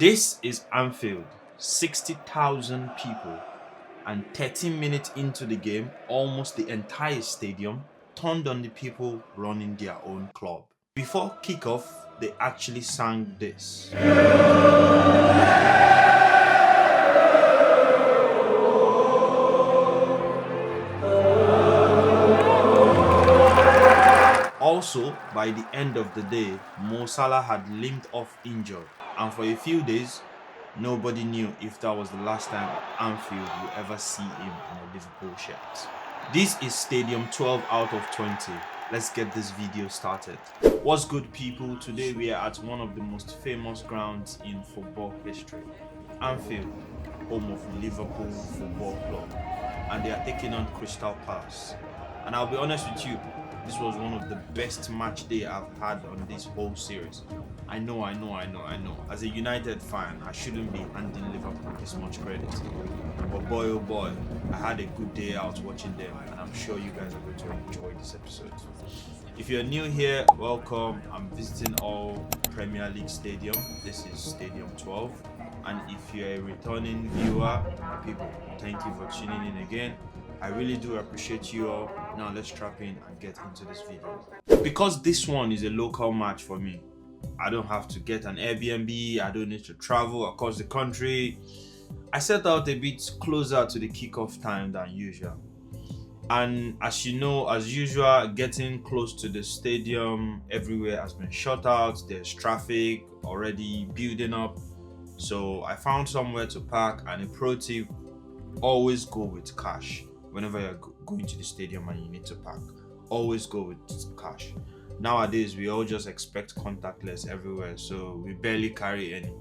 This is Anfield, 60,000 people, and 13 minutes into the game, almost the entire stadium turned on the people running their own club. Before kickoff, they actually sang this. Also, by the end of the day, Mo Salah had limped off injured, and for a few days, nobody knew if that was the last time Anfield would ever see him in a Liverpool shirt. This is Stadium 12 out of 20. Let's get this video started. What's good, people? Today we are at one of the most famous grounds in football history, Anfield, home of Liverpool Football Club, and they are taking on Crystal Palace. And I'll be honest with you, this was one of the best match day I've had on this whole series. I know. As a United fan, I shouldn't be handing Liverpool this much credit. But boy, oh boy, I had a good day out watching them, and I'm sure you guys are going to enjoy this episode. If you're new here, welcome. I'm visiting all Premier League stadium. This is Stadium 12. And if you're a returning viewer, people, thank you for tuning in again. I really do appreciate you all. Now let's strap in and get into this video. Because this one is a local match for me, I don't have to get an Airbnb, I don't need to travel across the country. I set out a bit closer to the kickoff time than usual. And as you know, as usual, getting close to the stadium, everywhere has been shut out. There's traffic already building up. So I found somewhere to park, and a pro tip, always go with cash. Whenever you're going to the stadium and you need to park, always go with cash. Nowadays, we all just expect contactless everywhere, so we barely carry any.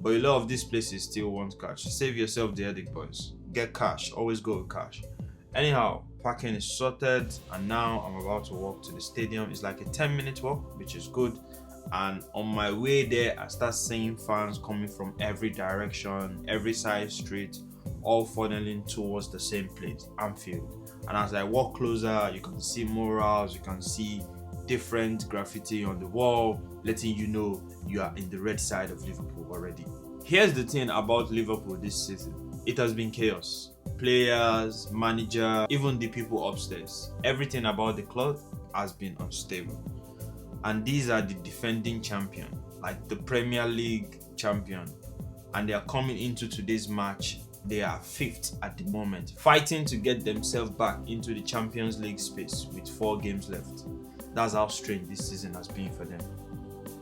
But a lot of these places still want cash. Save yourself the headache, boys. Get cash. Always go with cash. Anyhow, parking is sorted, and now I'm about to walk to the stadium. It's like a 10-minute walk, which is good. And on my way there, I start seeing fans coming from every direction, every side street, all funneling towards the same place, Anfield. And as I walk closer, you can see murals, you can see different graffiti on the wall, letting you know you are in the red side of Liverpool already. Here's the thing about Liverpool this season. It has been chaos. Players, manager, even the people upstairs. Everything about the club has been unstable. And these are the defending champion, like the Premier League champion. And they are coming into today's match. They are 5th at the moment, fighting to get themselves back into the Champions League space with 4 games left. That's how strange this season has been for them.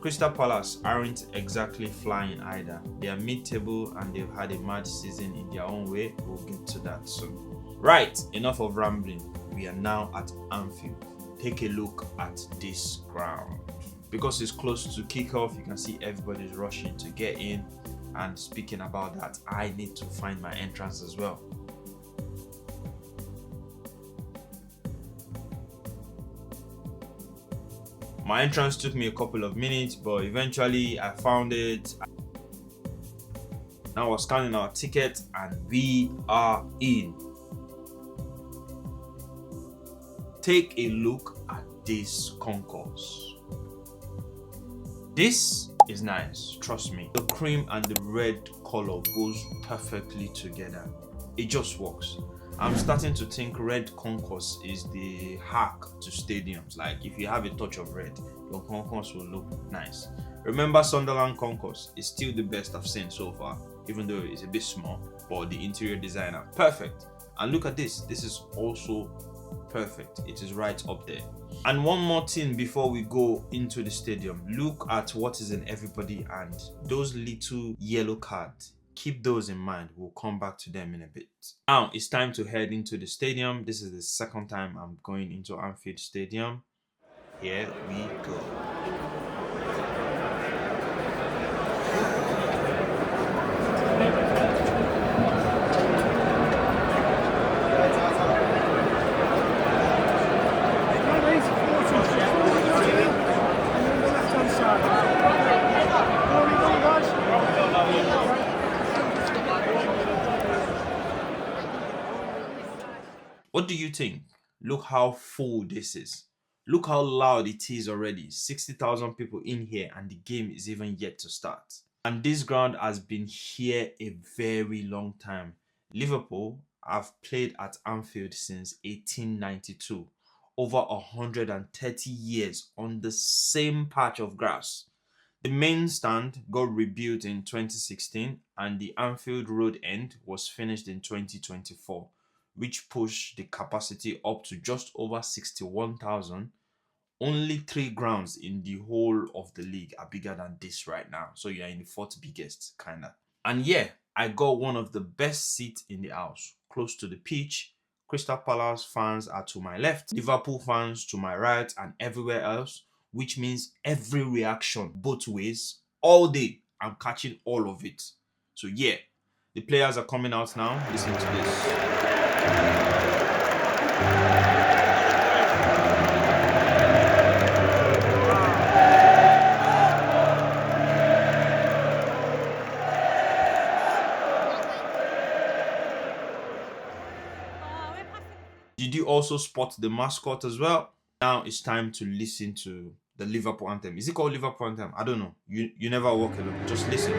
Crystal Palace aren't exactly flying either. They are mid-table and they've had a mad season in their own way. We'll get to that soon. Right, enough of rambling. We are now at Anfield. Take a look at this ground. Because it's close to kickoff, you can see everybody's rushing to get in. And speaking about that, I need to find my entrance as well. My entrance took me a couple of minutes, but eventually I found it. Now we're scanning our ticket and we are in. Take a look at this concourse. This is nice, trust me. The cream and the red color goes perfectly together. It just works. I'm starting to think red concourse is the hack to stadiums. Like if you have a touch of red, your concourse will look nice. Remember, Sunderland concourse is still the best I've seen so far, even though it's a bit small, but the interior designer, perfect. And look at this, this is also perfect. It is right up there. And one more thing before we go into the stadium, look at what is in everybody and those little yellow cards. Keep those in mind. We'll come back to them in a bit. Now it's time to head into the stadium. This is the second time I'm going into Anfield Stadium. Here we go. What do you think? Look how full this is. Look how loud it is already. 60,000 people in here and the game is even yet to start. And this ground has been here a very long time. Liverpool have played at Anfield since 1892, over 130 years on the same patch of grass. The main stand got rebuilt in 2016 and the Anfield Road end was finished in 2024, which pushed the capacity up to just over 61,000. Only three grounds in the whole of the league are bigger than this right now. So you're in the fourth biggest, kinda. And yeah, I got one of the best seats in the house, close to the pitch. Crystal Palace fans are to my left, Liverpool fans to my right, and everywhere else, which means every reaction both ways all day. I'm catching all of it. So yeah, the players are coming out now. Listen to this. Did you also spot the mascot as well? Now it's time to listen to the Liverpool anthem. Is it called Liverpool anthem? I don't know. You never walk alone. Just listen.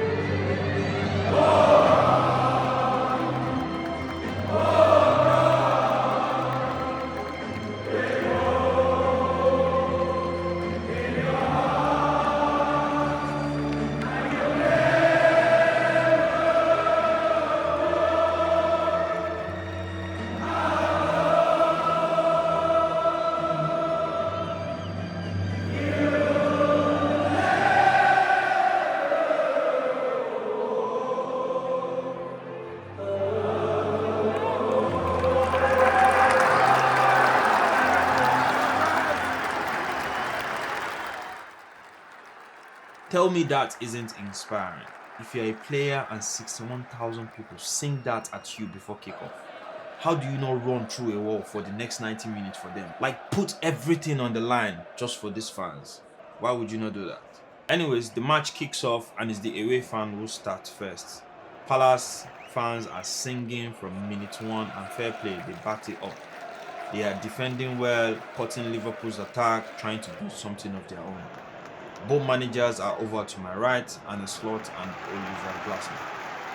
Tell me that isn't inspiring. If you're a player and 61,000 people sing that at you before kickoff, how do you not run through a wall for the next 90 minutes for them? Like, put everything on the line just for these fans. Why would you not do that? Anyways, the match kicks off and it's the away fan who starts first. Palace fans are singing from minute one and fair play, they backed it up. They are defending well, cutting Liverpool's attack, trying to do something of their own. Both managers are over to my right, Arne Slot and Oliver Glasner.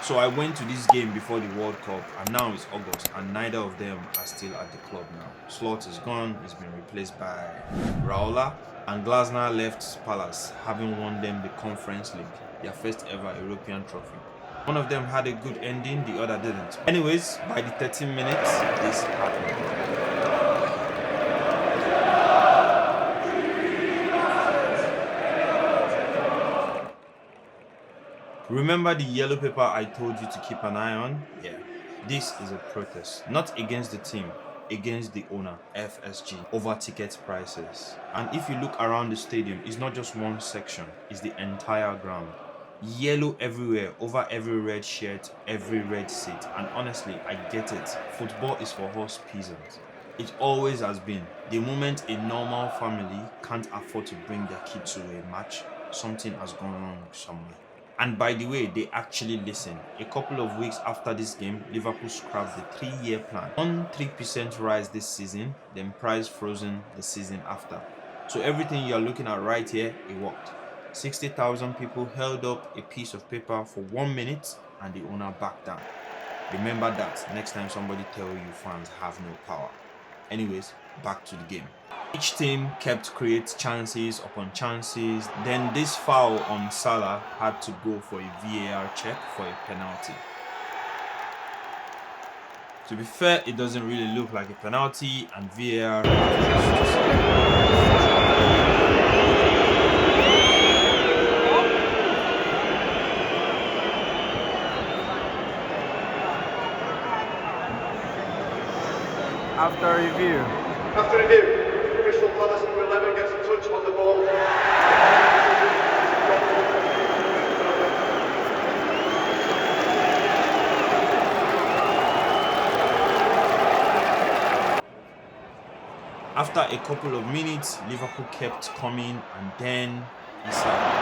So I went to this game before the World Cup and now it's August and neither of them are still at the club now. Slot is gone, he's been replaced by Raola, and Glasner left Palace, having won them the Conference League, their first ever European trophy. One of them had a good ending, the other didn't. Anyways, by the 13 minutes, this happened. Remember the yellow paper I told you to keep an eye on? Yeah, this is a protest, not against the team, against the owner, FSG, over ticket prices. And if you look around the stadium, it's not just one section, it's the entire ground. Yellow everywhere, over every red shirt, every red seat. And honestly, I get it. Football is for us peasants. It always has been. The moment a normal family can't afford to bring their kid to a match, something has gone wrong somewhere. And by the way, they actually listen. A couple of weeks after this game, Liverpool scrapped the 3-year plan. 3% rise this season, then price frozen the season after. So everything you're looking at right here, it worked. 60,000 people held up a piece of paper for 1 minute and the owner backed down. Remember that next time somebody tell you fans have no power. Anyways, back to the game. Each team kept create chances upon chances. Then this foul on Salah had to go for a VAR check for a penalty. To be fair, it doesn't really look like a penalty and VAR After review. After review, Crystal Palace number 11 gets a touch on the ball. After a couple of minutes, Liverpool kept coming and then Issa.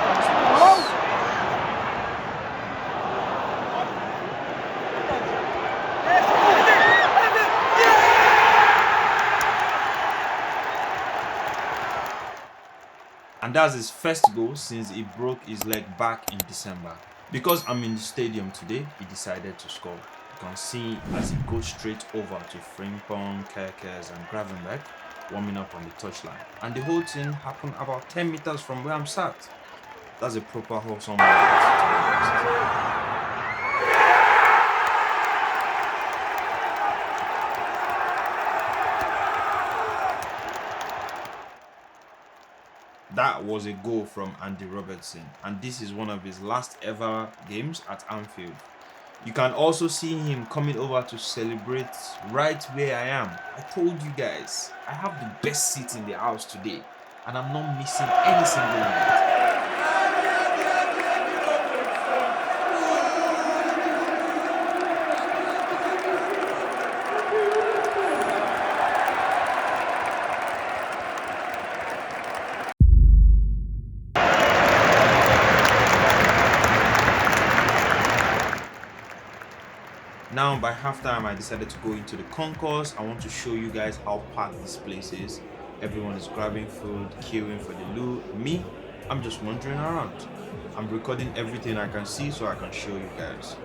And that's his first goal since he broke his leg back in December. Because I'm in the stadium today, he decided to score. You can see as he goes straight over to Frimpong, Kerkers and Gravenberch warming up on the touchline. And the whole thing happened about 10 meters from where I'm sat. That's a proper wholesome moment, to be honest. That was a goal from Andy Robertson, and this is one of his last ever games at Anfield. You can also see him coming over to celebrate right where I am. I told you guys, I have the best seat in the house today, and I'm not missing any single moment. Now, by halftime, I decided to go into the concourse. I want to show you guys how packed this place is. Everyone is grabbing food, queuing for the loo. Me, I'm just wandering around. I'm recording everything I can see so I can show you guys.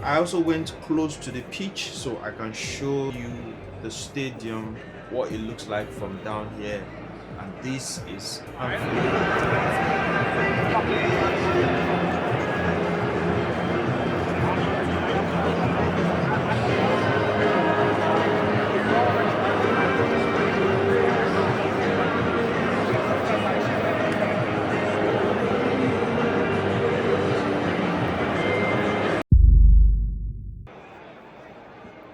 I also went close to the pitch so I can show you the stadium, what it looks like from down here. And this is Anfield.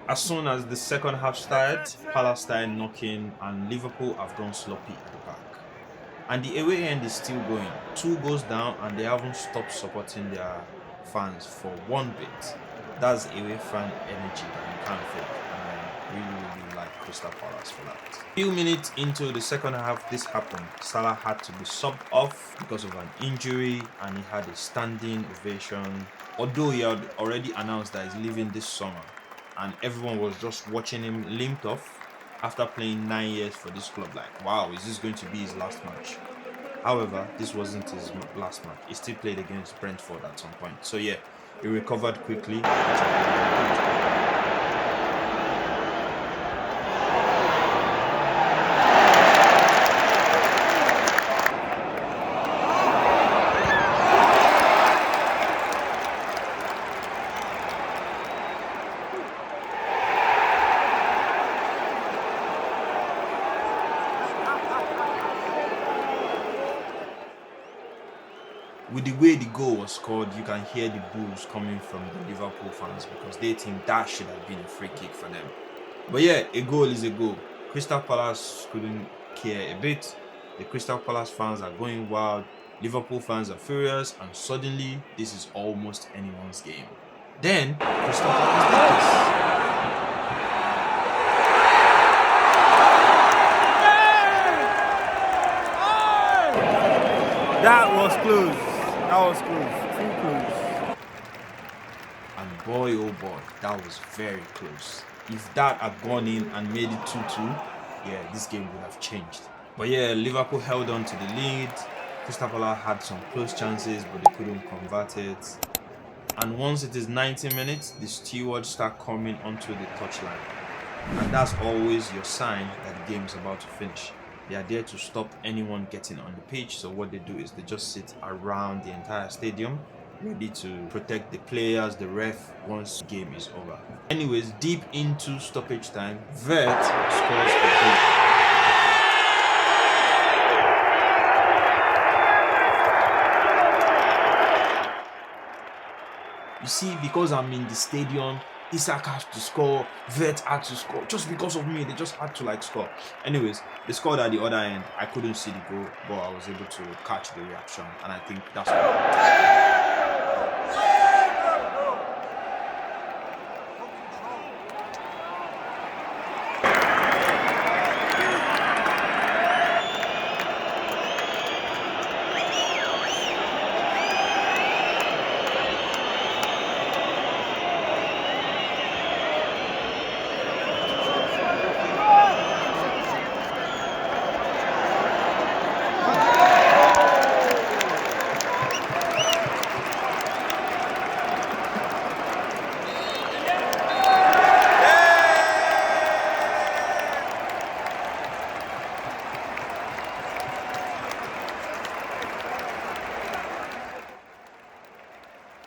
As soon as the second half started, Palace started knocking and Liverpool have gone sloppy at the back. And the away end is still going. 2 goes down and they haven't stopped supporting their fans for one bit. That's away fan energy that you can't fake. And I really like Crystal Palace for that. Few minutes into the second half, this happened. Salah had to be subbed off because of an injury and he had a standing ovation. Although he had already announced that he's leaving this summer. And everyone was just watching him limped off after playing 9 years for this club. Like, wow, is this going to be his last match? However, this wasn't his last match. He still played against Brentford at some point. So yeah, he recovered quickly. With the way the goal was scored, you can hear the boos coming from the Liverpool fans because they think that should have been a free kick for them. But yeah, a goal is a goal. Crystal Palace couldn't care a bit. The Crystal Palace fans are going wild. Liverpool fans are furious, and suddenly this is almost anyone's game. Then Crystal Palace did this. That was close. That was close. Too close. And boy, oh boy, that was very close. If that had gone in and made it 2-2, yeah, this game would have changed. But yeah, Liverpool held on to the lead. Crystal Palace had some close chances, but they couldn't convert it. And once it is 90 minutes, the stewards start coming onto the touchline. And that's always your sign that the game is about to finish. They are there to stop anyone getting on the pitch. So what they do is they just sit around the entire stadium, ready to protect the players, the ref, once the game is over. Anyways, deep into stoppage time, Vert scores a goal. You see, because I'm in the stadium, Isak has to score, Vert had to score. Just because of me, they just had to score. Anyways, they scored at the other end. I couldn't see the goal, but I was able to catch the reaction, and I think that's what.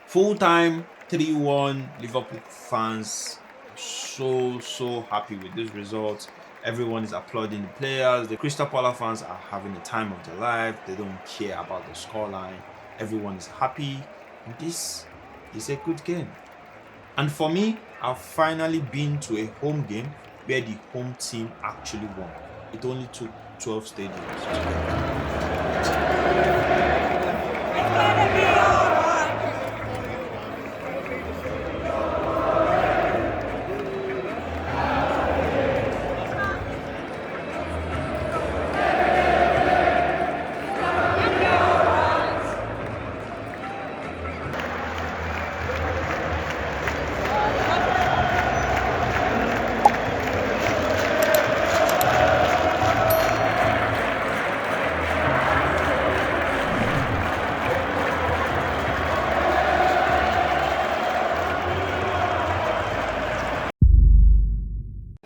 Full time 3-1. Liverpool fans so happy with this result. Everyone is applauding the players. The Crystal Palace fans are having the time of their life. They don't care about the scoreline. Everyone is happy. And this is a good game. And for me, I've finally been to a home game where the home team actually won. It only took 12 stadiums to get that.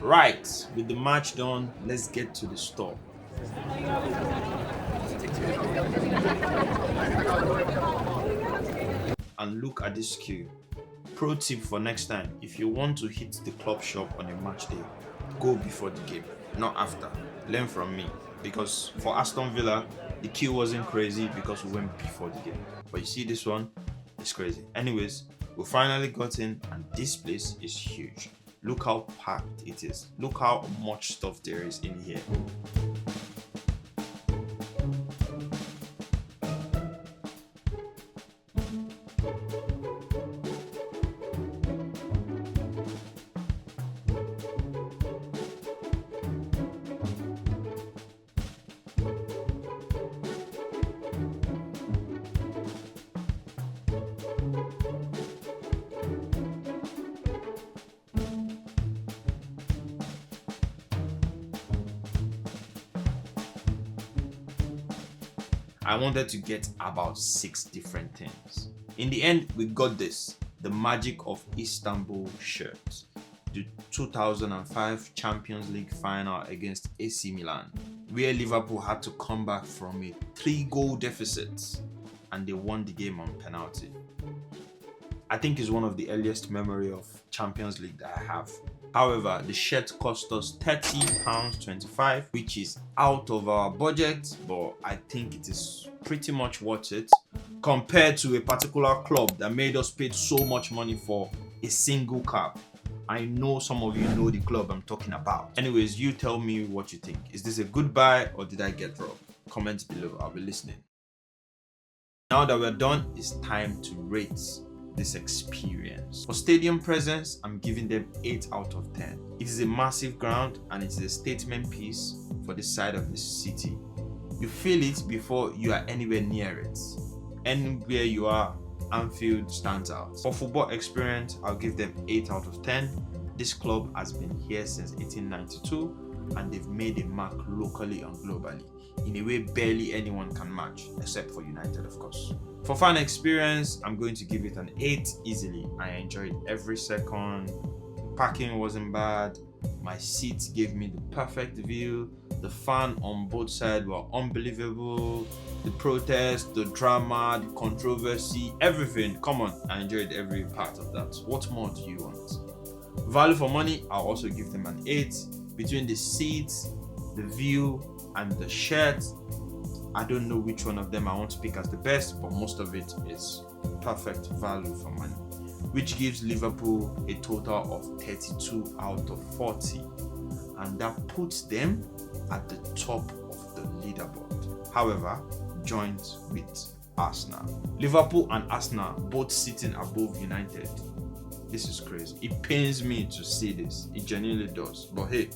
Right, with the match done, let's get to the store. And look at this queue. Pro tip for next time: if you want to hit the club shop on a match day, go before the game, not after. Learn from me, because for Aston Villa, the queue wasn't crazy because we went before the game. But you see this one, it's crazy. Anyways, we finally got in, and this place is huge. Look how packed it is. Look how much stuff there is in here. I wanted to get about 6 different things. In the end, we got this: the Magic of Istanbul shirt, the 2005 Champions League final against AC Milan, where Liverpool had to come back from a 3-goal deficit and they won the game on penalty. I think it's one of the earliest memory of Champions League that I have. However, the shirt cost us £30.25, which is out of our budget, but I think it is pretty much worth it compared to a particular club that made us pay so much money for a single cap. I know some of you know the club I'm talking about. Anyways, you tell me what you think. Is this a good buy or did I get robbed? Comment below, I'll be listening. Now that we're done, it's time to rate this experience. For stadium presence, I'm giving them 8 out of 10. It is a massive ground and it is a statement piece for the side of the city. You feel it before you are anywhere near it. Anywhere you are, Anfield stands out. For football experience, I'll give them 8 out of 10. This club has been here since 1892 and they've made a mark locally and globally in a way barely anyone can match, except for United, of course. For fan experience, I'm going to give it an 8 easily. I enjoyed every second. The parking wasn't bad. My seats gave me the perfect view. The fan on both sides were unbelievable. The protest, the drama, the controversy, everything. Come on, I enjoyed every part of that. What more do you want? Value for money, I'll also give them an 8. Between the seats, the view, and the shirt, I don't know which one of them I want to pick as the best, but most of it is perfect value for money, which gives Liverpool a total of 32 out of 40, and that puts them at the top of the leaderboard. However, joined with Arsenal. Liverpool and Arsenal both sitting above United. This is crazy. It pains me to see this. It genuinely does. But hey,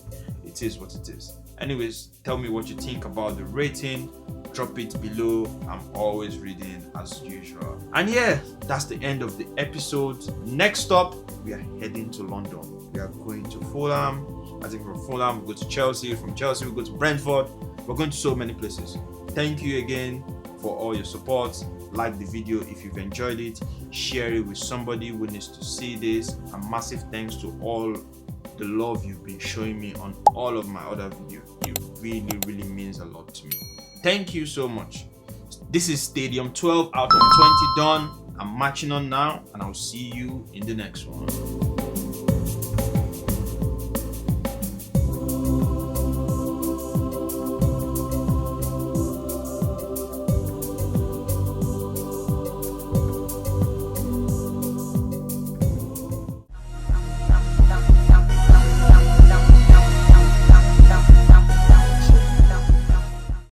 it is what it is. Anyways, tell me what you think about the rating. Drop it below. I'm always reading as usual. And yeah, that's the end of the episode. Next up, we are heading to London. We are going to Fulham. I think from Fulham we go to Chelsea. From Chelsea we go to Brentford. We're going to so many places. Thank you again for all your support. Like the video if you've enjoyed it. Share it with somebody who needs to see this. And massive thanks to all the love you've been showing me on all of my other videos. It really means a lot to me. Thank you so much. This is Stadium 12 out of 20 done. I'm marching on now, and I'll see you in the next one.